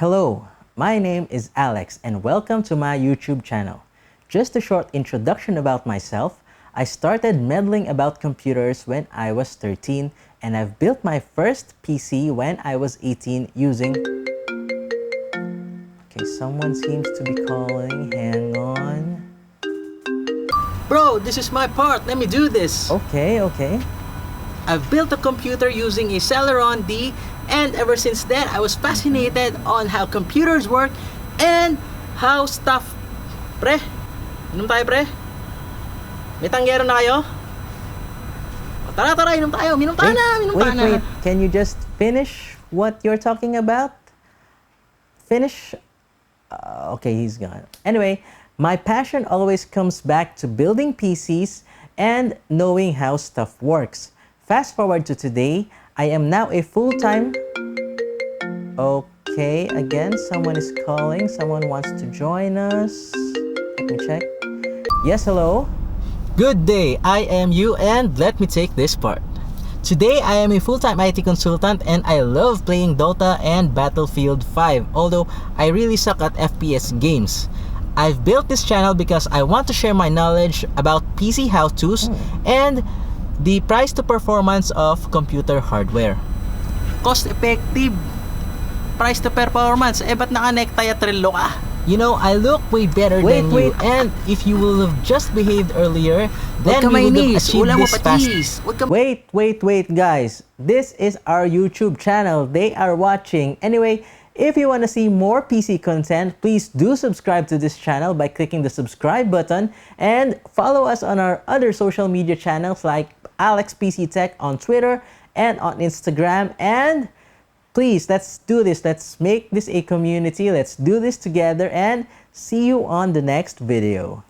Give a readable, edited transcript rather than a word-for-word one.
Hello, my name is Alex and welcome to my YouTube channel. Just a short introduction about myself. I started meddling about computers when I was 13 and I've built my first PC when I was 18 using... Okay, someone seems to be calling. Hang on. Bro, this is my part. Let me do this. Okay. I've built a computer using a Celeron D, and ever since then, I was fascinated on how computers work and how stuff... Pre, inom tayo pre? May tangyero na kayo? O, tara, inom tayo. Minom tayo na. Wait. Can you just finish what you're talking about? Finish? Okay, he's gone. Anyway, my passion always comes back to building PCs and knowing how stuff works. Fast forward to today, I am now a full-time... Okay, again, someone is calling. Someone wants to join us. Let me check. Yes, hello? Good day, I am you and let me take this part. Today, I am a full-time IT consultant and I love playing Dota and Battlefield 5, although I really suck at FPS games. I've built this channel because I want to share my knowledge about PC how-tos and the price to performance of computer hardware. Cost-effective, price to performance, ba't naka-necktie at relo ka? You know, I look way better than you, and if you will have just behaved earlier, then we would have achieved this fast. Wait, guys. This is our YouTube channel. They are watching. Anyway, if you want to see more PC content, please do subscribe to this channel by clicking the subscribe button and follow us on our other social media channels like AlexPCTech on Twitter and on Instagram. And please, let's do this. Let's make this a community. Let's do this together and see you on the next video.